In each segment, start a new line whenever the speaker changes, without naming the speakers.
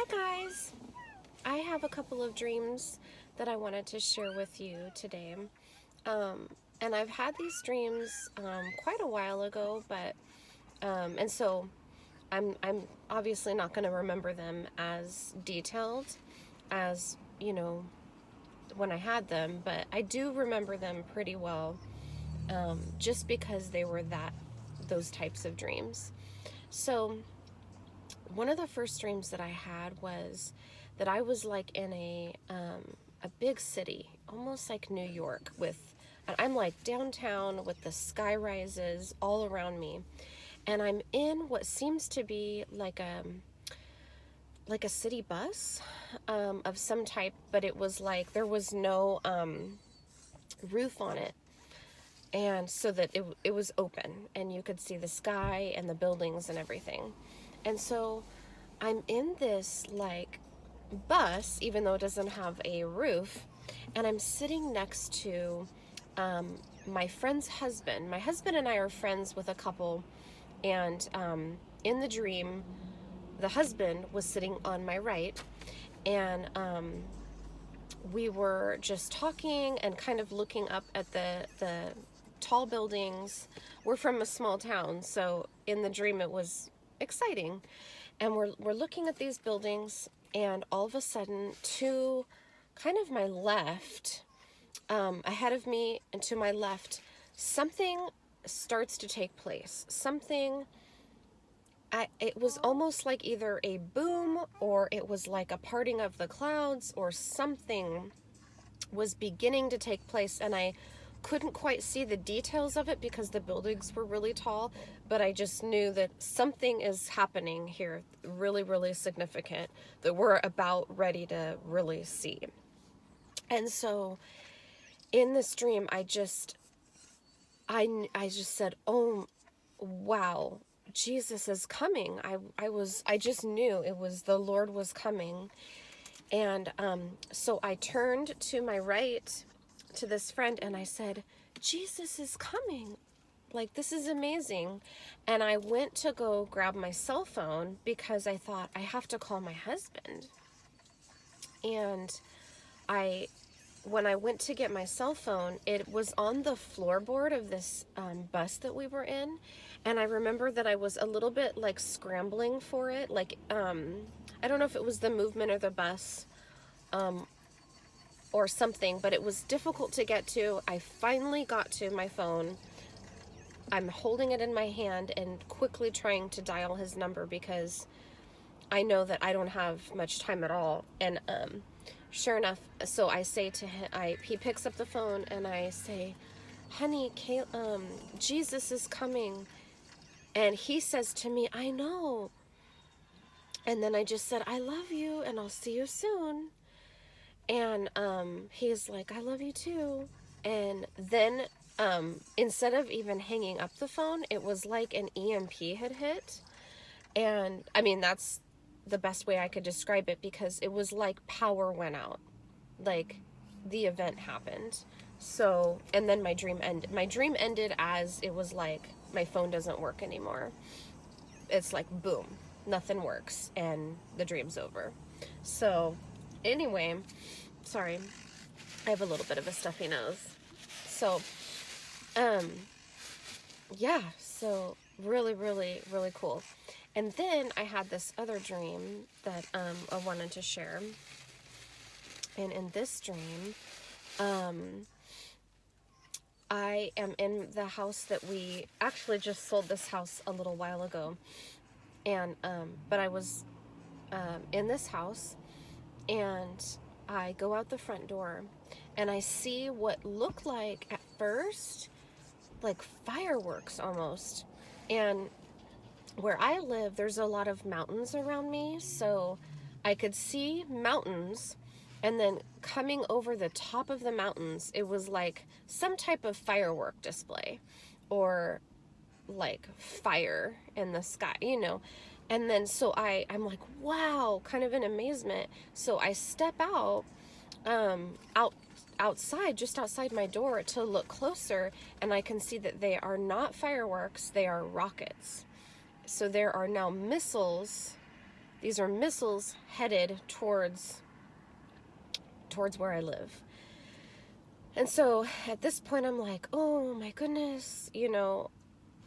guys, I have a couple of dreams that I wanted to share with you today. And I've had these dreams quite a while ago, but and so I'm obviously not going to remember them as detailed as, when I had them, but I do remember them pretty well, just because they were those types of dreams. So one of the first dreams that I had was that I was like in a big city, almost like New York, and I'm like downtown with the sky rises all around me, and I'm in what seems to be like a city bus of some type, but it was like there was no roof on it, and so that it was open and you could see the sky and the buildings and everything. And so I'm in this like bus, even though it doesn't have a roof, and I'm sitting next to my friend's husband. My husband and I are friends with a couple, and in the dream, the husband was sitting on my right, and we were just talking and kind of looking up at the tall buildings. We're from a small town, so in the dream it was exciting. And we're looking at these buildings, and all of a sudden, to kind of my left, ahead of me and to my left, something starts to take place. It was almost like either a boom, or it was like a parting of the clouds, or something was beginning to take place, and I couldn't quite see the details of it because the buildings were really tall, but I just knew that something is happening here really, really significant that we're about ready to really see. And so in this dream, I just said, "Oh, wow, Jesus is coming." I just knew it was the Lord was coming. And so I turned to my right to this friend and I said, "Jesus is coming. Like, this is amazing." And I went to go grab my cell phone because I thought I have to call my husband. And when I went to get my cell phone, it was on the floorboard of this bus that we were in. And I remember that I was a little bit like scrambling for it. Like, I don't know if it was the movement or the bus, or something, but it was difficult to get to. I finally got to my phone. I'm holding it in my hand and quickly trying to dial his number because I know that I don't have much time at all. And sure enough, so I say to him, he picks up the phone and I say, "Honey, Jesus is coming." And he says to me, "I know." And then I just said, "I love you and I'll see you soon." And he's like, "I love you too." And then instead of even hanging up the phone, it was like an EMP had hit. And I mean, that's the best way I could describe it, because it was like power went out. Like, the event happened. So, and then my dream ended as it was like my phone doesn't work anymore. It's like boom, nothing works and the dream's over. So anyway, sorry, I have a little bit of a stuffy nose. So yeah, so really, really, really cool. And then I had this other dream that I wanted to share. And in this dream, I am in the house that we actually just sold this house a little while ago. And but I was in this house, and I go out the front door and I see what looked like at first like fireworks almost. And where I live, there's a lot of mountains around me, so I could see mountains, and then coming over the top of the mountains, it was like some type of firework display, or like fire in the sky, And then so I'm like, wow, kind of in amazement. So I step outside, just outside my door, to look closer, and I can see that they are not fireworks, they are rockets. So there are now missiles these are missiles headed towards where I live. And so at this point, I'm like, oh my goodness, you know,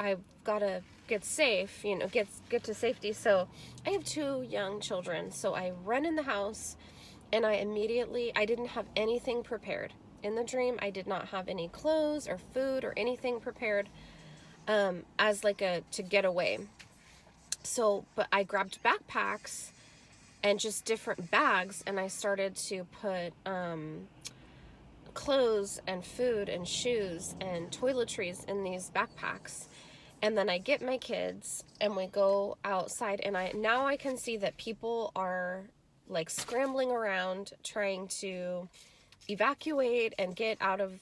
I've got to get safe, you know, get to safety. So I have 2 young children. So I run in the house, and I didn't have anything prepared. In the dream, I did not have any clothes or food or anything prepared as like to get away. So, but I grabbed backpacks and just different bags, and I started to put clothes and food and shoes and toiletries in these backpacks. And then I get my kids and we go outside, and now I can see that people are like scrambling around trying to evacuate and get out of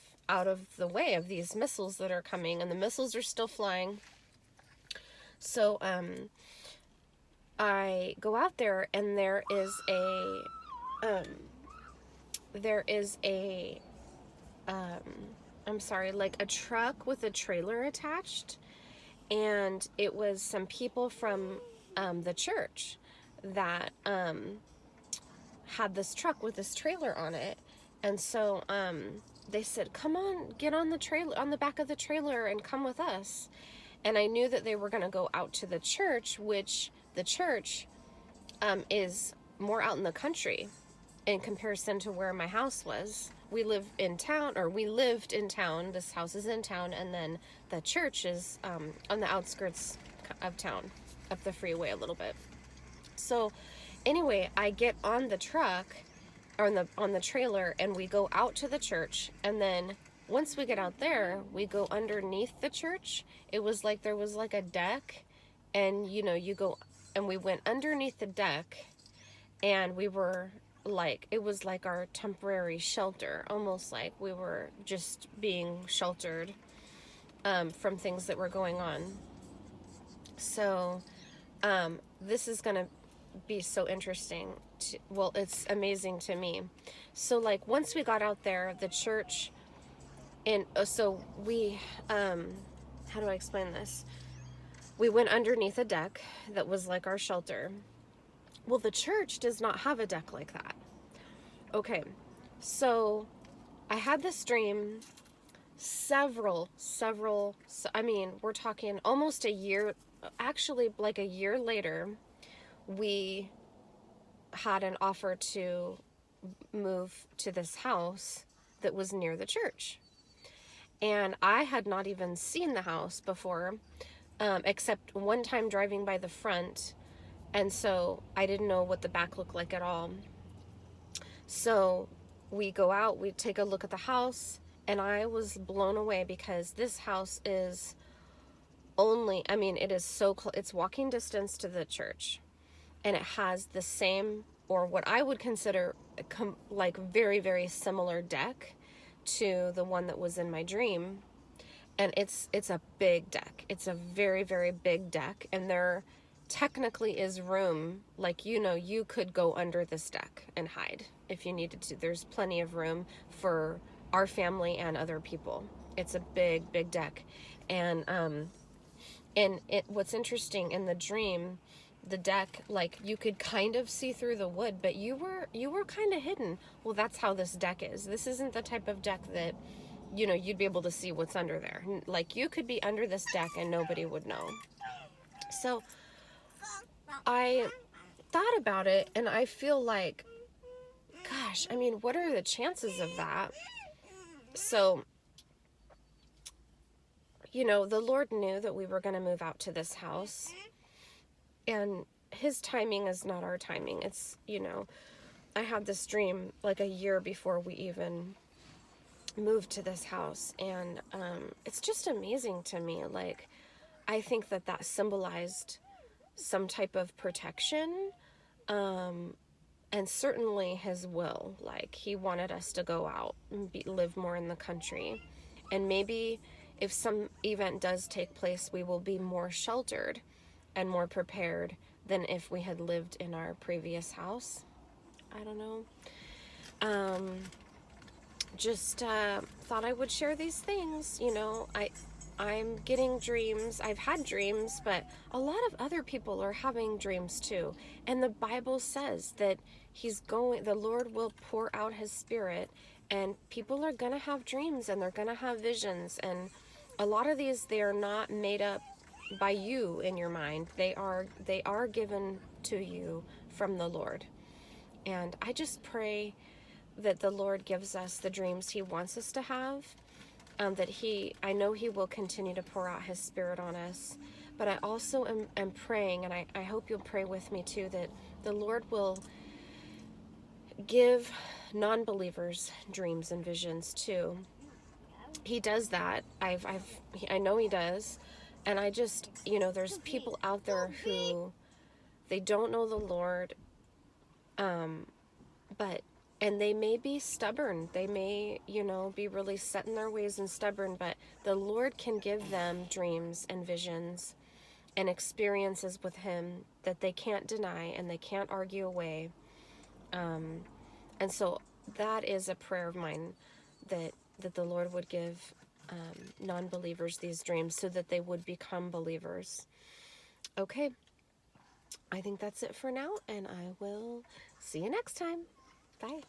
the way of these missiles that are coming, and the missiles are still flying. So I go out there, and there is a like a truck with a trailer attached, and it was some people from the church that had this truck with this trailer on it. And so they said, come on, get on the trailer, on the back of the trailer, and come with us. And I knew that they were going to go out to the church, which the church is more out in the country in comparison to where my house was. We lived in town. This house is in town, and then the church is on the outskirts of town, up the freeway a little bit. So anyway, I get on the truck, or on the trailer, and we go out to the church. And then once we get out there, we go underneath the church. It was like there was like a deck, and you know, you go, and we went underneath the deck, and we were like, it was like our temporary shelter, almost like we were just being sheltered from things that were going on. So this is gonna be so interesting. Well, it's amazing to me. So like once we got out there, the church, and so we how do I explain this? We went underneath a deck that was like our shelter. Well, the church does not have a deck like that. Okay, so I had this dream I mean, we're talking almost a year, actually like a year later, we had an offer to move to this house that was near the church. And I had not even seen the house before, except one time driving by the front. And so I didn't know what the back looked like at all. So we go out, we take a look at the house, and I was blown away because this house is it is so close, it's walking distance to the church. And it has the same, or what I would consider like very, very similar deck to the one that was in my dream. And it's a big deck. It's a very, very big deck. And there technically is room, like, you know, you could go under this deck and hide if you needed to. There's plenty of room for our family and other people. It's a big, big deck. And what's interesting in the dream, the deck, like, you could kind of see through the wood, but you were kind of hidden. Well, that's how this deck is. This isn't the type of deck that, you know, you'd be able to see what's under there. Like, you could be under this deck and nobody would know. So I thought about it, and I feel like, gosh, I mean, what are the chances of that? So, you know, the Lord knew that we were going to move out to this house, and his timing is not our timing. It's, you know, I had this dream like a year before we even moved to this house, and it's just amazing to me. Like, I think that symbolized some type of protection, and certainly his will. Like, he wanted us to go out and live more in the country, and maybe if some event does take place, we will be more sheltered and more prepared than if we had lived in our previous house. I don't know. Just thought I would share these things. You know, I'm getting dreams. I've had dreams, but a lot of other people are having dreams too. And the Bible says that the Lord will pour out his spirit, and people are going to have dreams and they're going to have visions. And a lot of these, they are not made up by you in your mind. They are given to you from the Lord. And I just pray that the Lord gives us the dreams he wants us to have. I know he will continue to pour out his spirit on us, but I also am praying, and I hope you'll pray with me too, that the Lord will give non-believers dreams and visions too. He does that. I know he does. And I just, there's people out there who, they don't know the Lord, and they may be stubborn. They may, be really set in their ways and stubborn, but the Lord can give them dreams and visions and experiences with him that they can't deny and they can't argue away. And so that is a prayer of mine, that the Lord would give non-believers these dreams so that they would become believers. Okay, I think that's it for now, and I will see you next time. Bye.